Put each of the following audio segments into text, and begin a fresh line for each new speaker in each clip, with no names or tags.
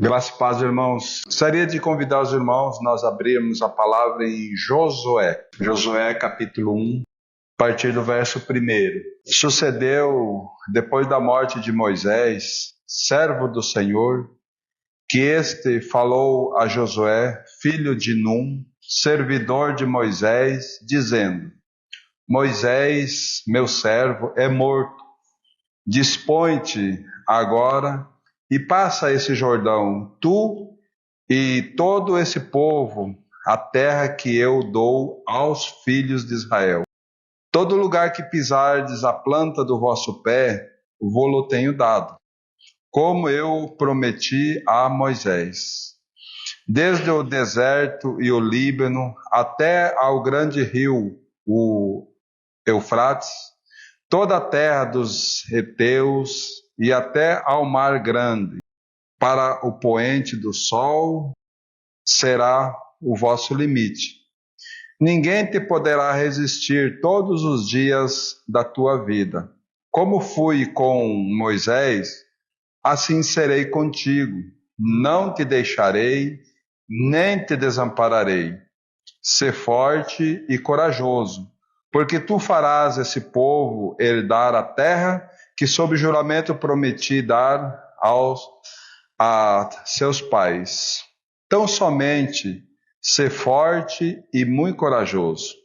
Graça e paz, irmãos. Gostaria de convidar os irmãos, nós abrirmos a palavra em Josué. Josué, capítulo 1, a partir do verso 1. Sucedeu, depois da morte de Moisés, servo do Senhor, que este falou a Josué, filho de Num, servidor de Moisés, dizendo: Moisés, meu servo, é morto. Dispõe-te agora e passa esse Jordão, tu e todo esse povo, a terra que eu dou aos filhos de Israel. Todo lugar que pisardes a planta do vosso pé, vô-lo tenho dado, como eu prometi a Moisés. Desde o deserto e o Líbano até ao grande rio, o Eufrates, toda a terra dos heteus e até ao mar grande, para o poente do sol será o vosso limite. Ninguém te poderá resistir todos os dias da tua vida. Como fui com Moisés, assim serei contigo. Não te deixarei, nem te desampararei. Sê forte e corajoso, porque tu farás esse povo herdar a terra que sob juramento prometi dar a seus pais. Tão somente sê forte e muito corajoso,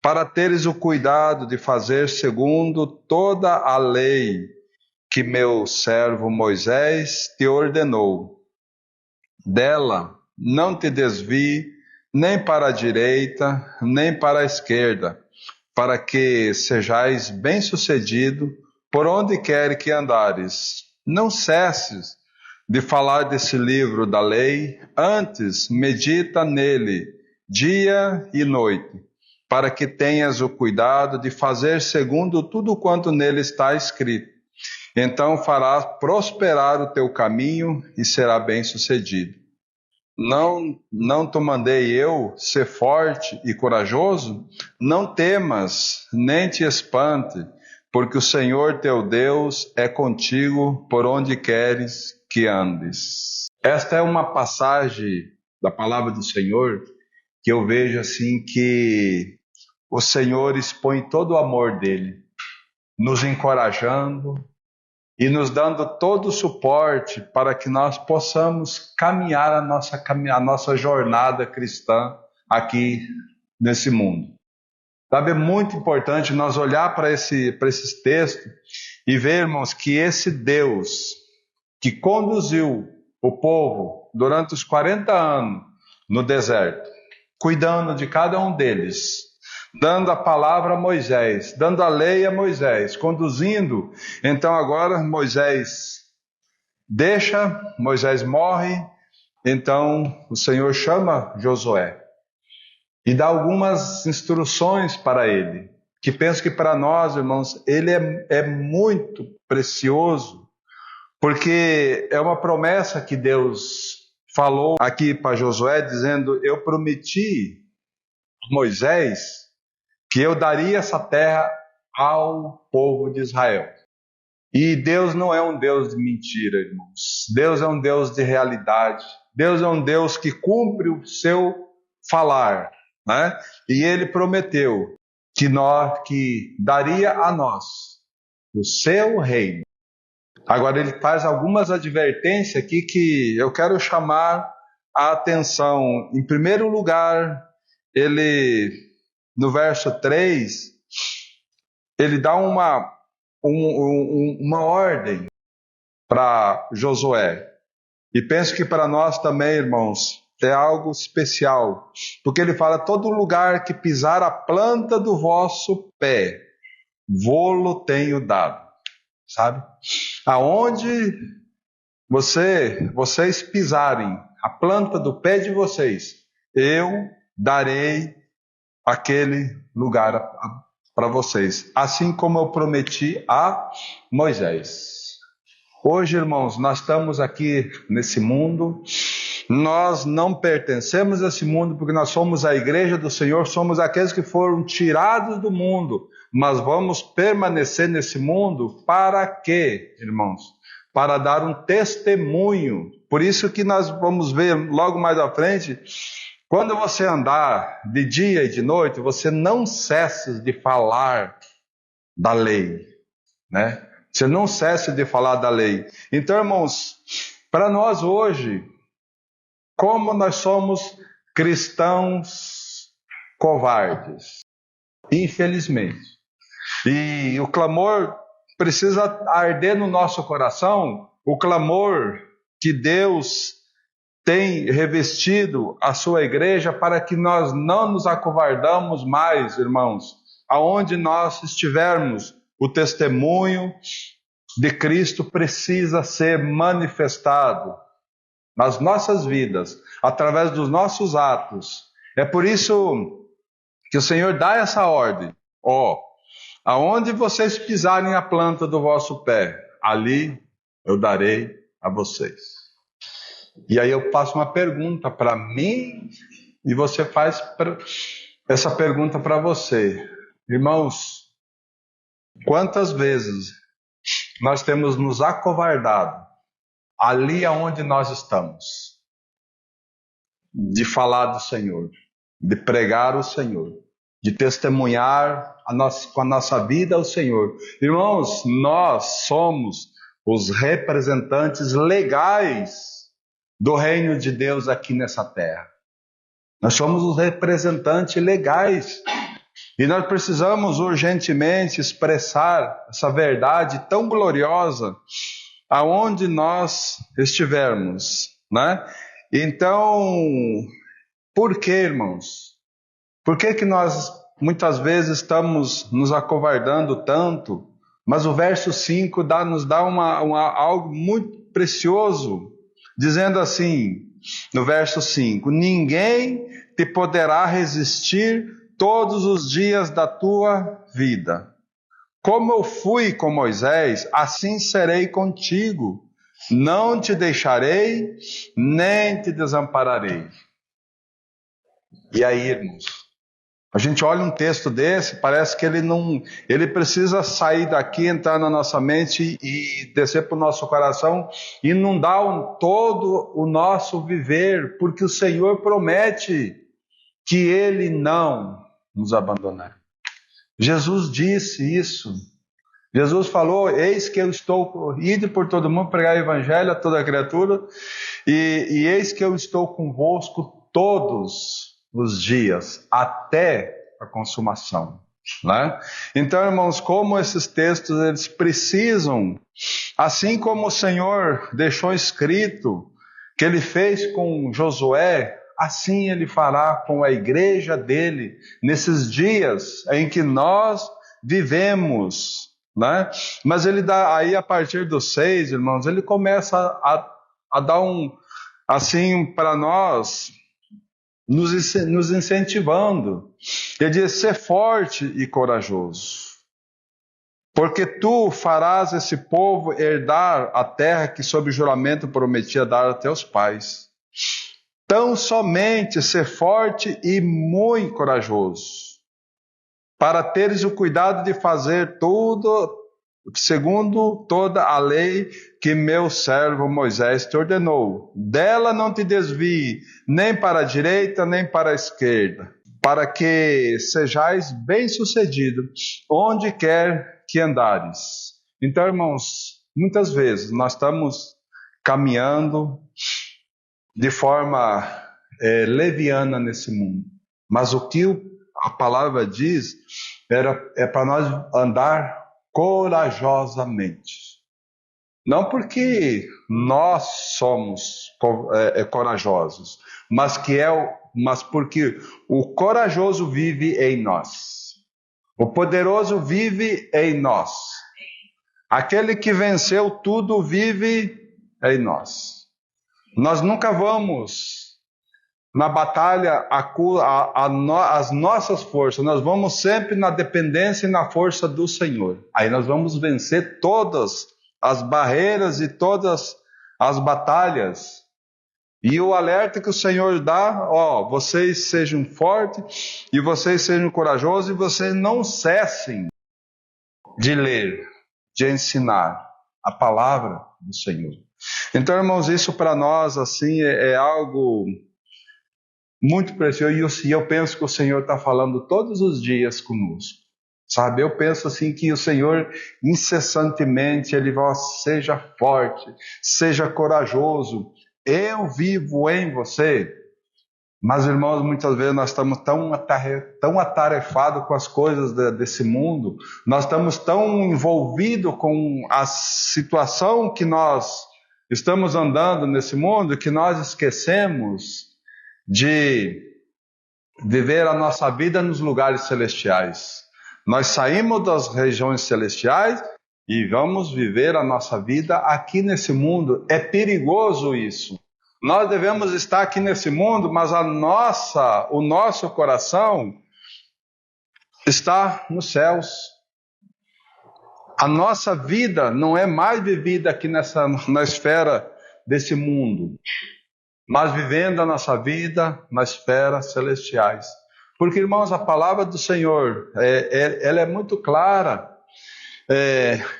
para teres o cuidado de fazer segundo toda a lei que meu servo Moisés te ordenou. Dela não te desvie nem para a direita, nem para a esquerda, para que sejais bem-sucedido por onde quer que andares. Não cesses de falar desse livro da lei, antes medita nele dia e noite, para que tenhas o cuidado de fazer segundo tudo quanto nele está escrito. Então farás prosperar o teu caminho e será bem-sucedido. Não te mandei eu ser forte e corajoso? Não temas, nem te espante, porque o Senhor teu Deus é contigo por onde queres que andes. Esta é uma passagem da palavra do Senhor que eu vejo assim que o Senhor expõe todo o amor dele, nos encorajando e nos dando todo o suporte para que nós possamos caminhar a nossa jornada cristã aqui nesse mundo. Sabe, é muito importante nós olhar para esses textos e vermos que esse Deus que conduziu o povo durante os 40 anos no deserto, cuidando de cada um deles, dando a palavra a Moisés, dando a lei a Moisés, conduzindo. Então agora Moisés morre, então o Senhor chama Josué e dá algumas instruções para ele, que penso que para nós, irmãos, ele é muito precioso, porque é uma promessa que Deus falou aqui para Josué, dizendo: eu prometi a Moisés que eu daria essa terra ao povo de Israel. E Deus não é um Deus de mentira, irmãos. Deus é um Deus de realidade. Deus é um Deus que cumpre o seu falar, né? E Ele prometeu que daria a nós o seu reino. Agora Ele faz algumas advertências aqui que eu quero chamar a atenção. Em primeiro lugar, Ele, no verso 3, Ele dá uma ordem para Josué. E penso que para nós também, irmãos, é algo especial. Porque ele fala: todo lugar que pisar a planta do vosso pé, vô-lo tenho dado. Sabe? Aonde vocês pisarem a planta do pé de vocês, eu darei aquele lugar para vocês, assim como eu prometi a Moisés. Hoje, irmãos, nós estamos aqui nesse mundo, nós não pertencemos a esse mundo, porque nós somos a igreja do Senhor, somos aqueles que foram tirados do mundo, mas vamos permanecer nesse mundo para quê, irmãos? para dar um testemunho. Por isso que nós vamos ver logo mais à frente, quando você andar de dia e de noite, você não cesse de falar da lei, né? Você não cesse de falar da lei. Então, irmãos, para nós hoje, como nós somos cristãos covardes, infelizmente, e o clamor precisa arder no nosso coração, o clamor que Deus tem revestido a sua igreja para que nós não nos acovardamos mais, irmãos, aonde nós estivermos, o testemunho de Cristo precisa ser manifestado nas nossas vidas, através dos nossos atos. É por isso que o Senhor dá essa ordem: aonde vocês pisarem a planta do vosso pé, ali eu darei a vocês. E aí eu passo uma pergunta para mim, e você faz essa pergunta para você. Irmãos, quantas vezes nós temos nos acovardado ali aonde nós estamos, de falar do Senhor, de pregar o Senhor, de testemunhar com a nossa vida ao Senhor. Irmãos, nós somos os representantes legais do reino de Deus aqui nessa terra. Nós somos os representantes legais. E nós precisamos urgentemente expressar essa verdade tão gloriosa aonde nós estivermos, né? Então, por que, irmãos? Por que nós muitas vezes estamos nos acovardando tanto? Mas o verso 5 nos dá algo muito precioso, dizendo assim, no verso 5: ninguém te poderá resistir todos os dias da tua vida. Como eu fui com Moisés, assim serei contigo. Não te deixarei, nem te desampararei. E aí, irmãos, a gente olha um texto desse, parece que ele precisa sair daqui, entrar na nossa mente e descer para o nosso coração, inundar todo o nosso viver, porque o Senhor promete que Ele não nos abandonará. Jesus disse isso. Jesus falou: eis que eu estou indo por todo mundo pregar o evangelho a toda criatura, e eis que eu estou convosco todos os dias, até a consumação, né? Então, irmãos, como esses textos, eles precisam, assim como o Senhor deixou escrito, que Ele fez com Josué, assim Ele fará com a igreja dele, nesses dias em que nós vivemos, né? Mas Ele dá, aí a partir do 6, irmãos, Ele começa a dar assim, para nós, nos incentivando. Ele diz: ser forte e corajoso, porque tu farás esse povo herdar a terra que sob juramento prometia dar a teus pais. Tão somente ser forte e muito corajoso, para teres o cuidado de fazer tudo segundo toda a lei que meu servo Moisés te ordenou. Dela não te desvie, nem para a direita, nem para a esquerda, para que sejais bem-sucedido onde quer que andares. Então, irmãos, muitas vezes nós estamos caminhando de forma leviana nesse mundo, mas o que a palavra diz é para nós andar corajosamente. Não porque nós somos corajosos, mas porque o corajoso vive em nós. O poderoso vive em nós. Aquele que venceu tudo vive em nós. Nós nunca vamos na batalha as nossas forças, nós vamos sempre na dependência e na força do Senhor. Aí nós vamos vencer todas as barreiras e todas as batalhas. E o alerta que o Senhor dá: vocês sejam fortes e vocês sejam corajosos, e vocês não cessem de ler, de ensinar. a palavra do Senhor. Então, irmãos, isso para nós assim é algo muito precioso, e eu penso que o Senhor está falando todos os dias conosco, sabe? Eu penso assim que o Senhor incessantemente, Ele vai, seja forte, seja corajoso, eu vivo em você. Mas, irmãos, muitas vezes nós estamos tão atarefados com as coisas desse mundo, nós estamos tão envolvidos com a situação que nós estamos andando nesse mundo, que nós esquecemos de viver a nossa vida nos lugares celestiais. Nós saímos das regiões celestiais e vamos viver a nossa vida aqui nesse mundo. É perigoso isso. Nós devemos estar aqui nesse mundo, mas o nosso coração está nos céus. A nossa vida não é mais vivida aqui na esfera desse mundo, mas vivendo a nossa vida nas esferas celestiais. Porque, irmãos, a palavra do Senhor, ela é muito clara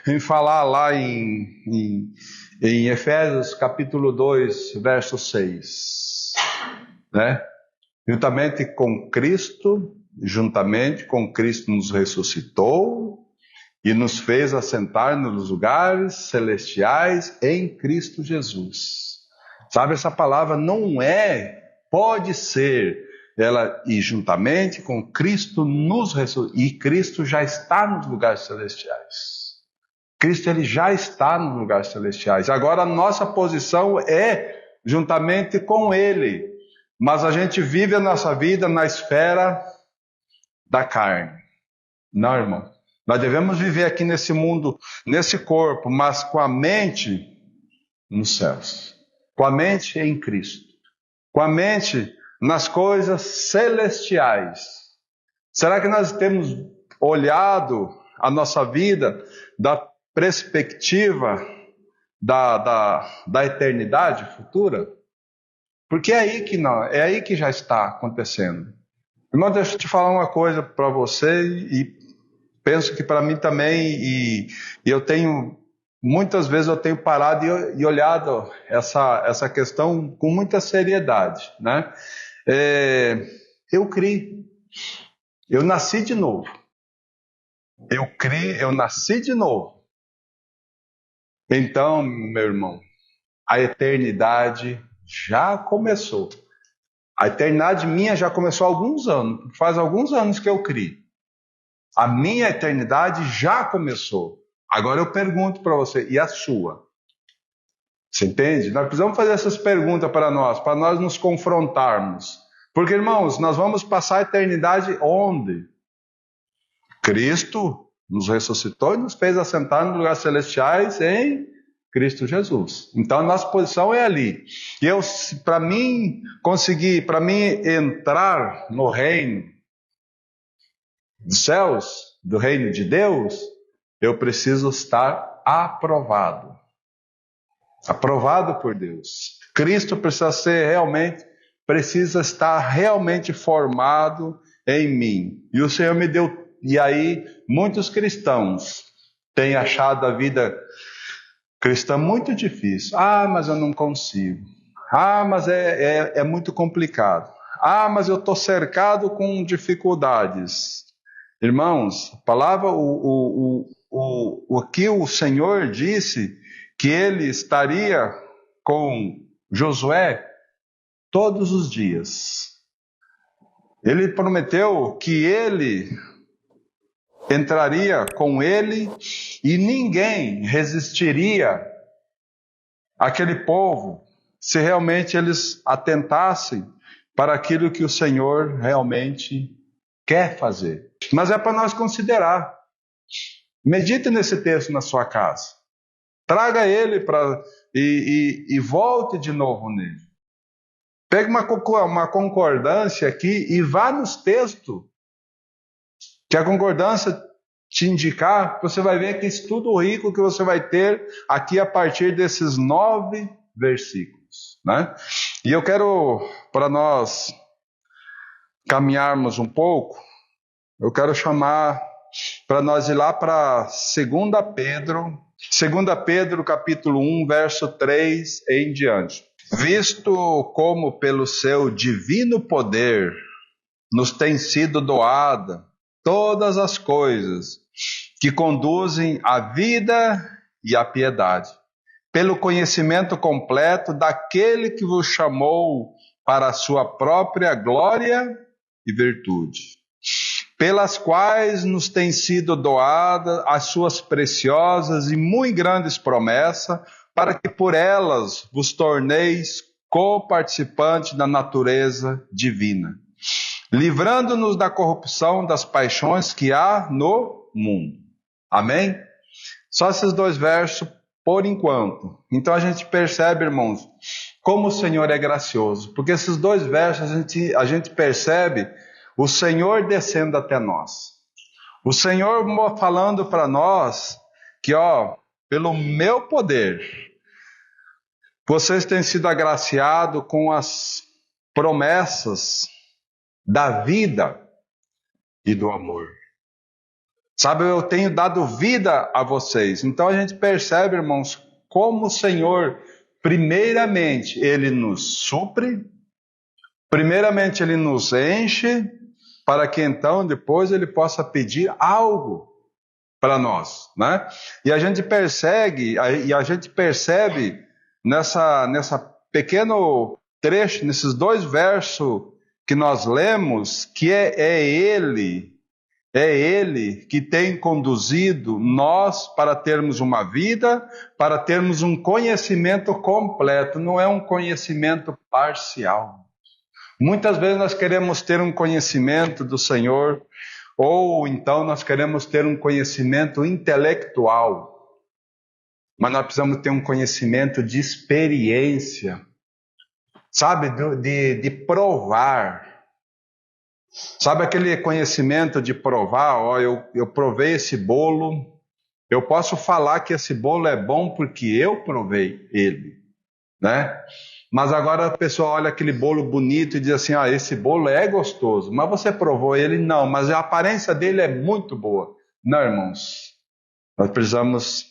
em falar lá em Efésios capítulo 2, verso 6. Né? Juntamente com Cristo nos ressuscitou e nos fez assentar nos lugares celestiais em Cristo Jesus. Sabe, essa palavra não pode ser, e juntamente com Cristo nos ressuscitou, e Cristo já está nos lugares celestiais. Cristo, Ele já está nos lugares celestiais. Agora a nossa posição é juntamente com Ele, mas a gente vive a nossa vida na esfera da carne. Não, irmão. Nós devemos viver aqui nesse mundo, nesse corpo, mas com a mente nos céus. Com a mente em Cristo, com a mente nas coisas celestiais. Será que nós temos olhado a nossa vida da perspectiva da eternidade futura? Porque é aí que já está acontecendo. Irmão, deixa eu te falar uma coisa para você, e penso que para mim também, e muitas vezes eu tenho parado e olhado essa questão com muita seriedade, né? Eu criei, eu nasci de novo. Eu nasci de novo. Então, meu irmão, a eternidade já começou. A eternidade minha já começou há alguns anos, faz alguns anos que eu criei. A minha eternidade já começou. Agora eu pergunto para você, e a sua? Você entende? Nós precisamos fazer essas perguntas para nós nos confrontarmos. Porque, irmãos, nós vamos passar a eternidade onde? Cristo nos ressuscitou e nos fez assentar nos lugares celestiais em Cristo Jesus. Então a nossa posição é ali. E para mim entrar no reino dos céus, do reino de Deus, eu preciso estar aprovado por Deus. Cristo precisa estar realmente formado em mim. E o Senhor me deu, e aí muitos cristãos têm achado a vida cristã muito difícil. Mas eu não consigo. Mas é muito complicado. Mas eu estou cercado com dificuldades. Irmãos, a palavra, o que o Senhor disse, que Ele estaria com Josué todos os dias. Ele prometeu que Ele entraria com ele e ninguém resistiria àquele povo se realmente eles atentassem para aquilo que o Senhor realmente quer fazer. Mas é para nós considerar. Medite nesse texto na sua casa. Traga ele e volte de novo nele. Pegue uma concordância aqui e vá nos textos que a concordância te indicar. Você vai ver que estudo rico que você vai ter aqui a partir desses 9 versículos, né? E eu quero, para nós caminharmos um pouco, eu quero chamar para nós ir lá para 2 Pedro, 2 Pedro capítulo 1, verso 3 em diante. Visto como pelo seu divino poder nos tem sido doada todas as coisas que conduzem à vida e à piedade, pelo conhecimento completo daquele que vos chamou para a sua própria glória e virtude, pelas quais nos têm sido doadas as suas preciosas e muito grandes promessas, para que por elas vos torneis co-participantes da natureza divina, livrando-nos da corrupção das paixões que há no mundo. Amém? Só esses 2 versos por enquanto. Então a gente percebe, irmãos, como o Senhor é gracioso, porque esses 2 versos a gente percebe o Senhor descendo até nós. O Senhor falando para nós que, pelo meu poder, vocês têm sido agraciados com as promessas da vida e do amor. Sabe, eu tenho dado vida a vocês. Então a gente percebe, irmãos, como o Senhor, primeiramente, Ele nos supre, primeiramente Ele nos enche, para que então depois Ele possa pedir algo para nós, né? E a gente percebe nessa pequeno trecho, nesses 2 versos que nós lemos, que é Ele que tem conduzido nós para termos uma vida, para termos um conhecimento completo, não é um conhecimento parcial. Muitas vezes nós queremos ter um conhecimento do Senhor, ou então nós queremos ter um conhecimento intelectual, mas nós precisamos ter um conhecimento de experiência, sabe, de provar. Sabe aquele conhecimento de provar? Eu provei esse bolo, eu posso falar que esse bolo é bom porque eu provei ele, né? Mas agora a pessoa olha aquele bolo bonito e diz assim, esse bolo é gostoso, mas você provou ele? Não, mas a aparência dele é muito boa. Não, irmãos, nós precisamos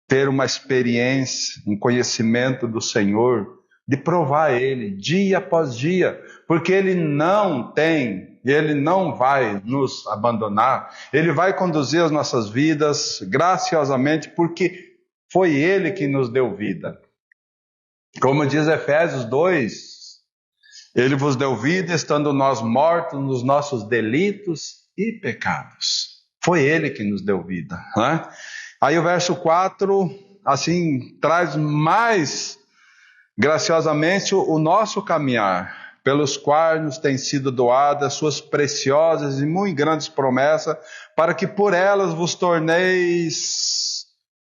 ter uma experiência, um conhecimento do Senhor, de provar Ele dia após dia, porque Ele não vai nos abandonar, Ele vai conduzir as nossas vidas graciosamente, porque foi Ele que nos deu vida. Como diz Efésios 2, Ele vos deu vida estando nós mortos nos nossos delitos e pecados. Foi Ele que nos deu vida, né? Aí o verso 4, assim, traz mais graciosamente o nosso caminhar, pelos quais nos têm sido doadas suas preciosas e muito grandes promessas, para que por elas vos torneis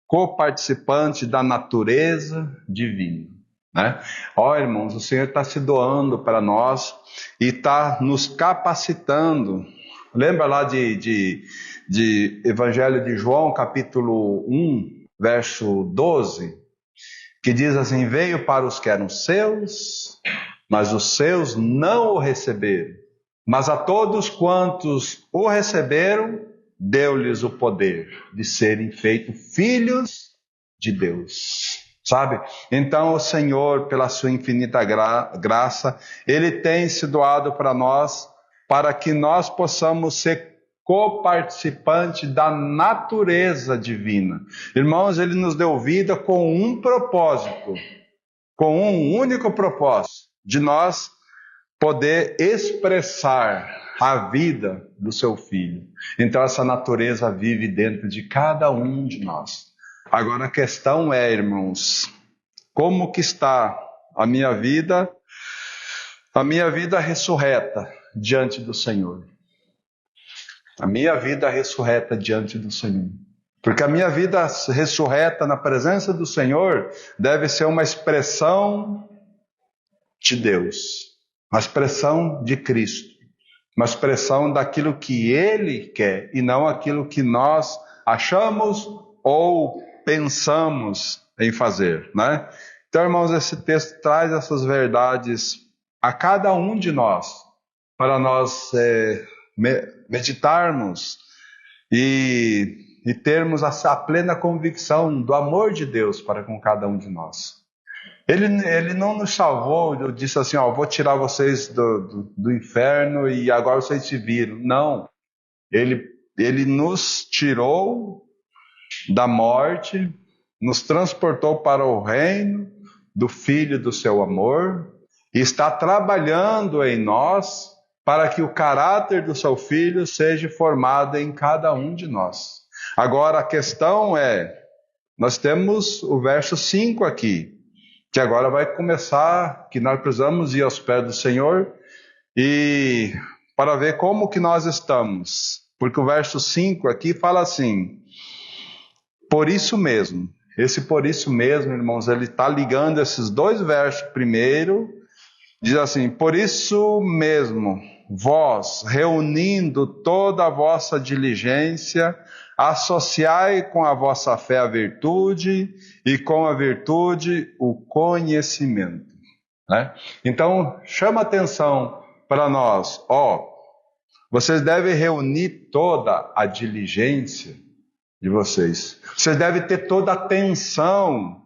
co-participantes da natureza divina, né? Irmãos, o Senhor está se doando para nós e está nos capacitando. Lembra lá de Evangelho de João, capítulo 1, verso 12, que diz assim, veio para os que eram seus, mas os seus não o receberam. Mas a todos quantos o receberam, deu-lhes o poder de serem feitos filhos de Deus. Sabe? Então o Senhor, pela sua infinita graça, Ele tem se doado para nós, para que nós possamos ser co-participante da natureza divina. Irmãos, Ele nos deu vida com um propósito, com um único propósito, de nós poder expressar a vida do seu Filho. Então essa natureza vive dentro de cada um de nós. Agora a questão é, irmãos, como que está a minha vida ressurreta diante do Senhor? A minha vida ressurreta diante do Senhor. Porque a minha vida ressurreta na presença do Senhor deve ser uma expressão de Deus, uma expressão de Cristo, uma expressão daquilo que Ele quer e não aquilo que nós achamos ou pensamos em fazer, né? Então, irmãos, esse texto traz essas verdades a cada um de nós, para nós meditarmos e e termos a plena convicção do amor de Deus para com cada um de nós. Ele não nos salvou, disse assim, vou tirar vocês do inferno e agora vocês se viram. Não, ele nos tirou da morte, nos transportou para o reino do Filho do seu amor, e está trabalhando em nós para que o caráter do seu Filho seja formado em cada um de nós. Agora a questão é, nós temos o verso 5 aqui, que agora vai começar, que nós precisamos ir aos pés do Senhor, e para ver como que nós estamos. Porque o verso 5 aqui fala assim, por isso mesmo. Esse por isso mesmo, irmãos, ele está ligando esses dois versos. Primeiro, diz assim, por isso mesmo, vós, reunindo toda a vossa diligência, associai com a vossa fé a virtude, e com a virtude o conhecimento. Né? Então, chama atenção para nós, vocês devem reunir toda a diligência de vocês. Vocês devem ter toda a atenção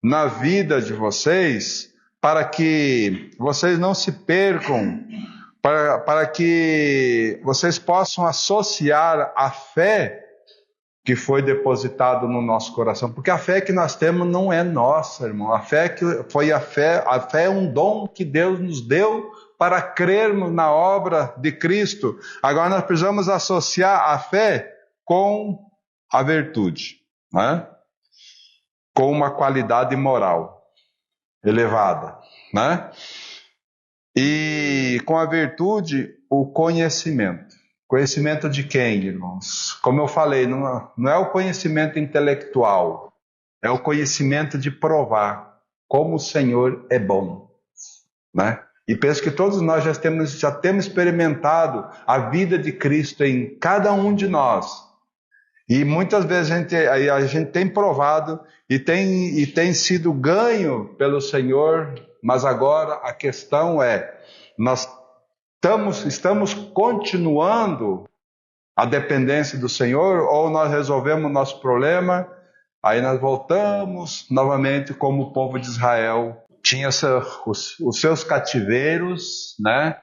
na vida de vocês, para que vocês não se percam, para que vocês possam associar a fé que foi depositada no nosso coração. Porque a fé que nós temos não é nossa, irmão. A fé é um dom que Deus nos deu para crermos na obra de Cristo. Agora nós precisamos associar a fé com a virtude, né? Com uma qualidade moral elevada, né? E com a virtude, o conhecimento. Conhecimento de quem, irmãos? Como eu falei, não é o conhecimento intelectual, é o conhecimento de provar como o Senhor é bom, né? E penso que todos nós já temos experimentado a vida de Cristo em cada um de nós. E muitas vezes a gente tem provado e tem sido ganho pelo Senhor, mas agora a questão é, nós estamos continuando a dependência do Senhor, ou nós resolvemos o nosso problema, aí nós voltamos novamente como o povo de Israel tinha os seus cativeiros, né?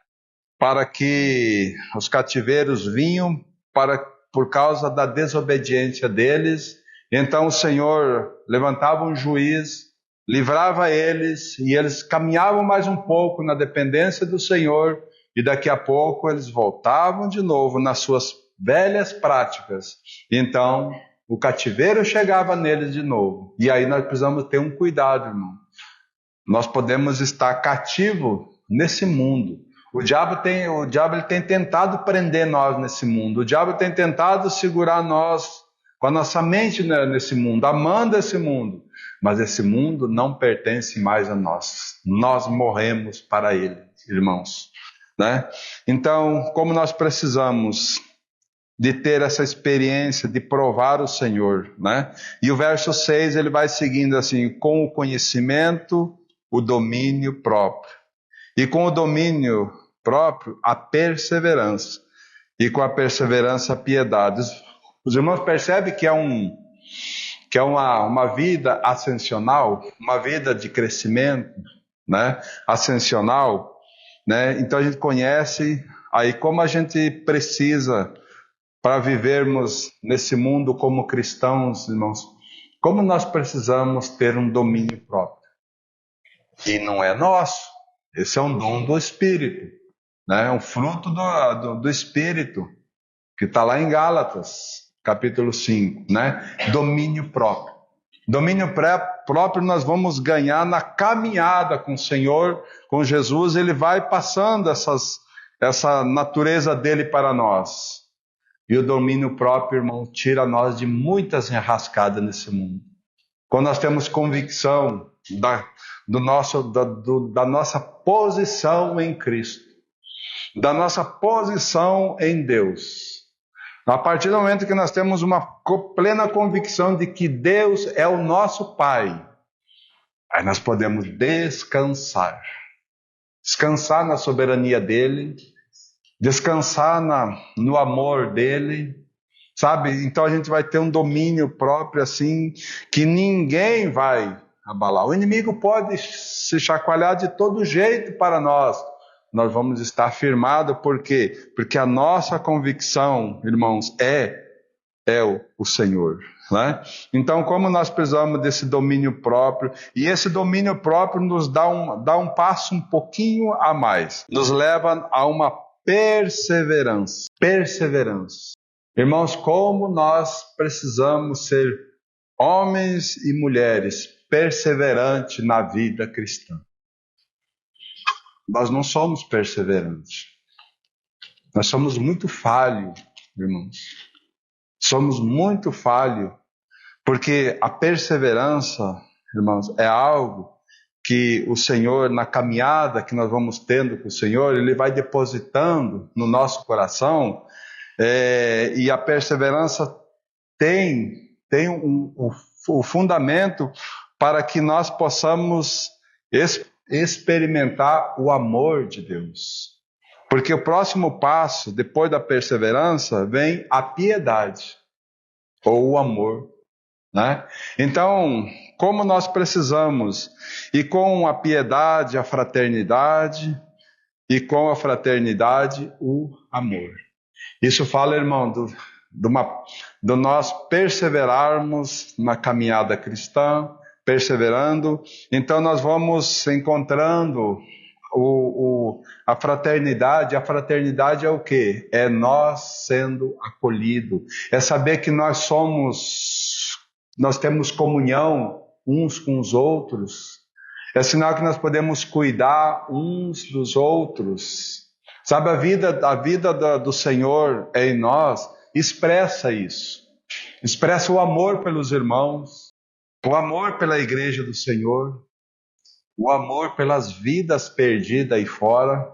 Para que os cativeiros vinham por causa da desobediência deles. Então o Senhor levantava um juiz, livrava eles, e eles caminhavam mais um pouco na dependência do Senhor, e daqui a pouco eles voltavam de novo nas suas velhas práticas. Então o cativeiro chegava neles de novo. E aí nós precisamos ter um cuidado, irmão. Nós podemos estar cativos nesse mundo. O diabo ele tem tentado prender nós nesse mundo. O diabo tem tentado segurar nós com a nossa mente nesse mundo, amando esse mundo. Mas esse mundo não pertence mais a nós. Nós morremos para ele, irmãos. Né? Então, como nós precisamos de ter essa experiência de provar o Senhor, né? E o verso 6 ele vai seguindo assim, com o conhecimento, o domínio próprio. E com o domínio próprio, a perseverança. E com a perseverança, a piedade. Os irmãos percebem que é uma vida ascensional, uma vida de crescimento, né? Ascensional, né? Então a gente conhece aí como a gente precisa para vivermos nesse mundo como cristãos, irmãos, como nós precisamos ter um domínio próprio. E não é nosso, esse é um dom do Espírito, né? É um fruto do Espírito, que está lá em Gálatas, capítulo 5, né? Domínio próprio. Domínio próprio nós vamos ganhar na caminhada com o Senhor, com Jesus. Ele vai passando essa natureza dele para nós. E o domínio próprio, irmão, tira nós de muitas enrascadas nesse mundo. Quando nós temos convicção da nossa posição em Cristo, da nossa posição em Deus. A partir do momento que nós temos uma plena convicção de que Deus é o nosso Pai, aí nós podemos descansar. Descansar na soberania dele, descansar no amor dele, sabe? Então a gente vai ter um domínio próprio assim, que ninguém vai abalar. O inimigo pode se chacoalhar de todo jeito para nós. Nós vamos estar firmados, por quê? Porque a nossa convicção, irmãos, é o Senhor, né? Então, como nós precisamos desse domínio próprio, e esse domínio próprio nos dá um passo um pouquinho a mais, nos leva a uma perseverança. Perseverança. Irmãos, como nós precisamos ser homens e mulheres perseverantes na vida cristã. Nós não somos perseverantes. Nós somos muito falhos, irmãos. Somos muito falhos, porque a perseverança, irmãos, é algo que o Senhor, na caminhada que nós vamos tendo com o Senhor, Ele vai depositando no nosso coração, e a perseverança tem o fundamento para que nós possamos experimentar o amor de Deus. Porque o próximo passo, depois da perseverança, vem a piedade, ou o amor, né? Então, como nós precisamos, e com a piedade, a fraternidade, e com a fraternidade, o amor. Isso fala, irmão, do nós perseverarmos na caminhada cristã, perseverando. Então nós vamos encontrando a fraternidade. A fraternidade é o quê? É nós sendo acolhidos. É saber que nós temos comunhão uns com os outros. É sinal que nós podemos cuidar uns dos outros. Sabe, a vida do Senhor é em nós, expressa isso. Expressa o amor pelos irmãos, o amor pela igreja do Senhor, o amor pelas vidas perdidas aí fora,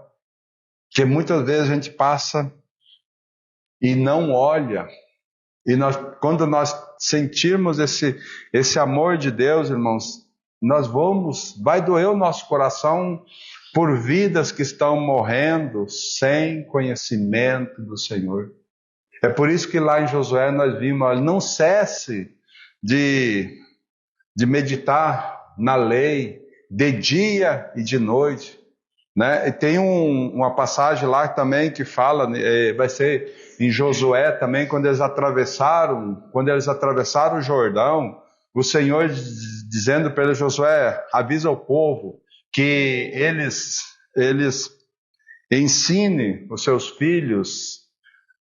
que muitas vezes a gente passa e não olha. E quando nós sentirmos esse amor de Deus, irmãos, vai doer o nosso coração por vidas que estão morrendo sem conhecimento do Senhor. É por isso que lá em Josué nós vimos, não cesse de meditar na lei, de dia e de noite, né? E tem uma passagem lá também que fala, vai ser em Josué também, quando eles atravessaram o Jordão, o Senhor dizendo para Josué, avisa o povo que eles ensinem os seus filhos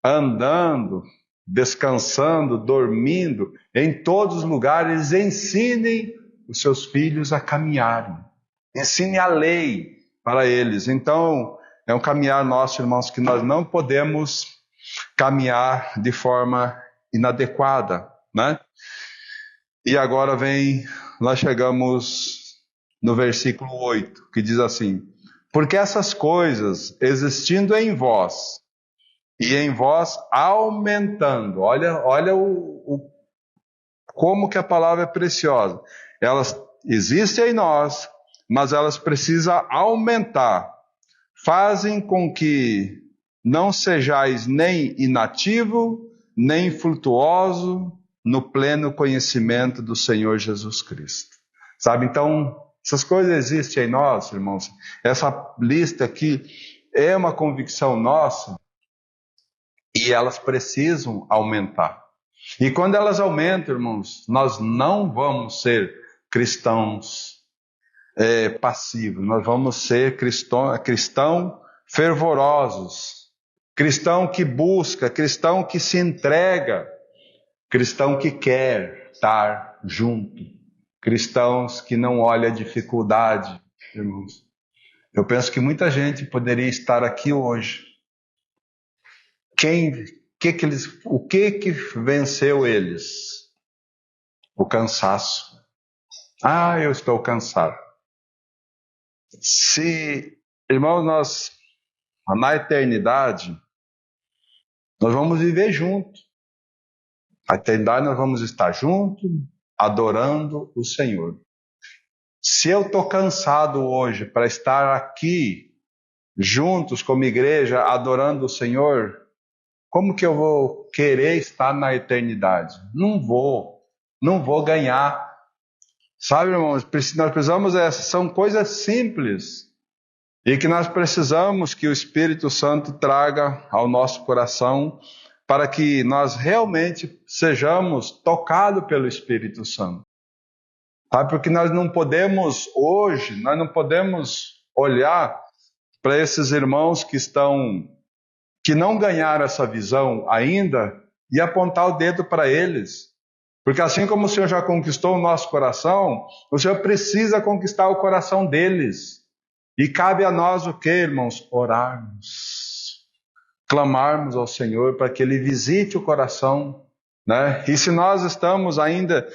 andando, descansando, dormindo, em todos os lugares, ensinem os seus filhos a caminharem. Ensine a lei para eles. Então, é um caminhar nosso, irmãos, que nós não podemos caminhar de forma inadequada, né? E agora nós chegamos no versículo 8, que diz assim: porque essas coisas, existindo em vós, e em vós aumentando, olha como que a palavra é preciosa. Elas existem em nós, mas elas precisam aumentar. Fazem com que não sejais nem inativo, nem infrutuoso no pleno conhecimento do Senhor Jesus Cristo. Sabe, então, essas coisas existem em nós, irmãos. Essa lista aqui é uma convicção nossa e elas precisam aumentar. E quando elas aumentam, irmãos, nós não vamos ser cristãos passivos, nós vamos ser cristão fervorosos, cristão que busca, cristão que se entrega, cristão que quer estar junto, cristãos que não olham a dificuldade, irmãos. Eu penso que muita gente poderia estar aqui hoje. O que venceu eles? O cansaço. Eu estou cansado. Irmãos, nós, na eternidade, nós vamos viver juntos. Na eternidade nós vamos estar juntos, adorando o Senhor. Se eu estou cansado hoje para estar aqui, juntos como igreja, adorando o Senhor, como que eu vou querer estar na eternidade? Não vou ganhar. Sabe, irmãos, nós precisamos, são coisas simples, e que nós precisamos que o Espírito Santo traga ao nosso coração, para que nós realmente sejamos tocados pelo Espírito Santo. Sabe, porque nós não podemos olhar para esses irmãos que não ganharam essa visão ainda e apontar o dedo para eles. Porque assim como o Senhor já conquistou o nosso coração, o Senhor precisa conquistar o coração deles. E cabe a nós o quê, irmãos? Orarmos, clamarmos ao Senhor para que Ele visite o coração, né? E se nós estamos ainda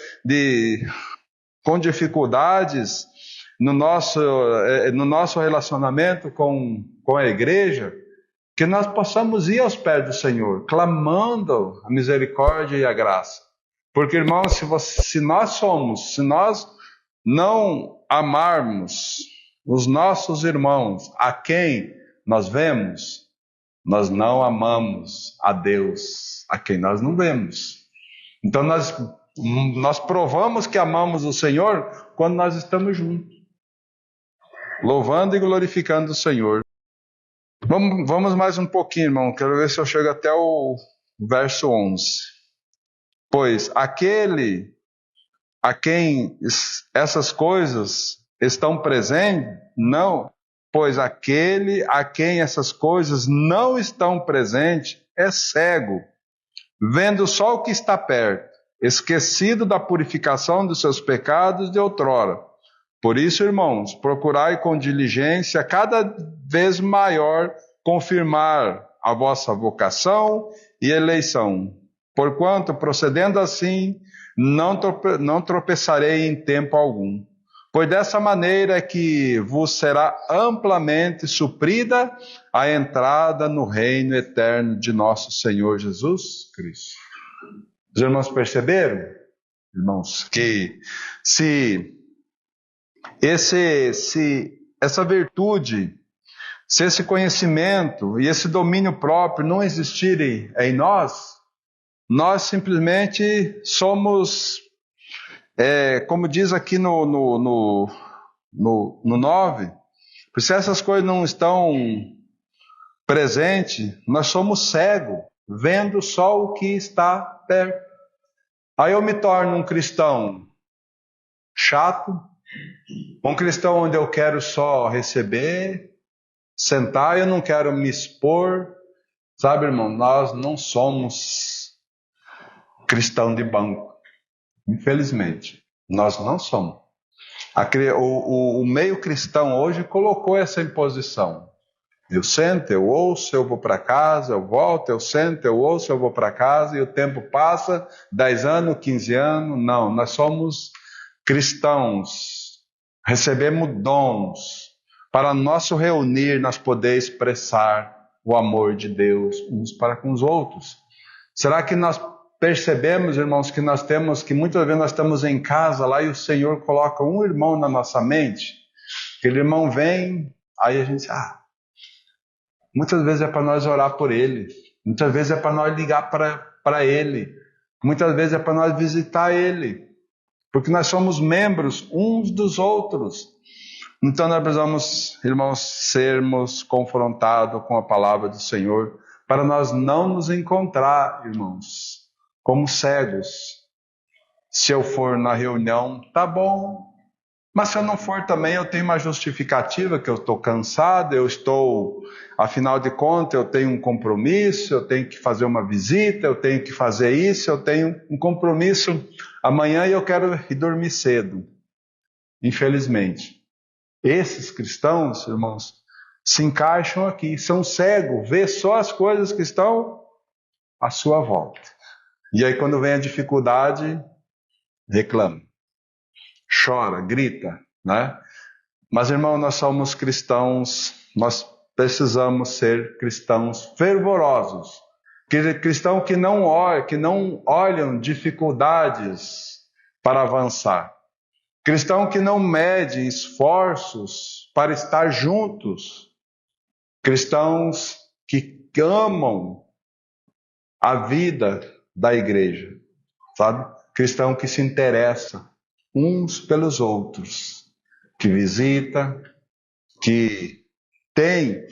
com dificuldades no nosso relacionamento com a igreja, que nós possamos ir aos pés do Senhor, clamando a misericórdia e a graça. Porque, irmãos, se nós não amarmos os nossos irmãos a quem nós vemos, nós não amamos a Deus a quem nós não vemos. Então nós provamos que amamos o Senhor quando nós estamos juntos, louvando e glorificando o Senhor. Vamos mais um pouquinho, irmão. Quero ver se eu chego até o verso 11. Pois aquele a quem essas coisas estão presentes, pois aquele a quem essas coisas não estão presentes é cego, vendo só o que está perto, esquecido da purificação dos seus pecados de outrora. Por isso, irmãos, procurai com diligência cada vez maior confirmar a vossa vocação e eleição. Porquanto, procedendo assim, não tropeçarei em tempo algum. Pois dessa maneira é que vos será amplamente suprida a entrada no reino eterno de nosso Senhor Jesus Cristo. Os irmãos perceberam, irmãos, que se essa virtude, se esse conhecimento e esse domínio próprio não existirem em nós simplesmente somos, como diz aqui no 9, se essas coisas não estão presentes, nós somos cegos, vendo só o que está perto. Aí eu me torno um cristão chato, um cristão onde eu quero só receber, sentar, eu não quero me expor. Sabe, irmão, nós não somos cristão de banco. Infelizmente, nós não somos. O meio cristão hoje colocou essa imposição. Eu sento, eu ouço, eu vou para casa, eu volto, eu sento, eu ouço, eu vou para casa, e o tempo passa, 10 anos, 15 anos. Não, nós somos cristãos, recebemos dons para nosso reunir, nós poder expressar o amor de Deus uns para com os outros. Será que nós percebemos, irmãos, que muitas vezes nós estamos em casa lá e o Senhor coloca um irmão na nossa mente? Aquele irmão vem, aí a gente muitas vezes é para nós orar por ele, muitas vezes é para nós ligar para ele, muitas vezes é para nós visitar ele, porque nós somos membros uns dos outros. Então nós precisamos, irmãos, sermos confrontados com a palavra do Senhor, para nós não nos encontrar, irmãos, como cegos. Se eu for na reunião, tá bom. Mas se eu não for também, eu tenho uma justificativa, que eu estou cansado, afinal de contas, eu tenho um compromisso, eu tenho que fazer uma visita, eu tenho que fazer isso, eu tenho um compromisso amanhã e eu quero ir dormir cedo. Infelizmente. Esses cristãos, irmãos, se encaixam aqui, são cegos, vê só as coisas que estão à sua volta. E aí quando vem a dificuldade, reclama, chora, grita, né? Mas, irmão, nós somos cristãos, nós precisamos ser cristãos fervorosos, cristãos que não olham dificuldades para avançar, cristãos que não medem esforços para estar juntos, cristãos que amam a vida da igreja, sabe? Cristão que se interessa uns pelos outros, que visita, que tem,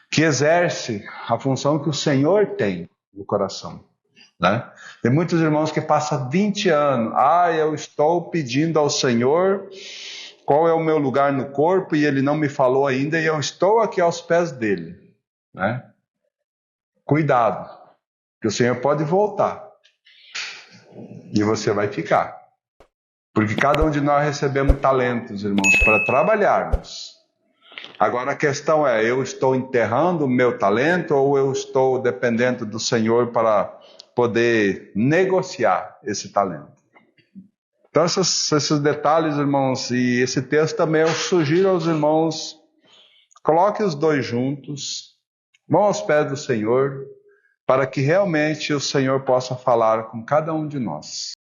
que exerce a função que o Senhor tem no coração, né? Tem muitos irmãos que passam 20 anos, eu estou pedindo ao Senhor qual é o meu lugar no corpo e Ele não me falou ainda e eu estou aqui aos pés dEle, né? Cuidado, que o Senhor pode voltar e você vai ficar. Porque cada um de nós recebemos talentos, irmãos, para trabalharmos. Agora a questão é, eu estou enterrando o meu talento ou eu estou dependendo do Senhor para poder negociar esse talento? Então esses detalhes, irmãos, e esse texto também eu sugiro aos irmãos, coloque os dois juntos, vão aos pés do Senhor, para que realmente o Senhor possa falar com cada um de nós.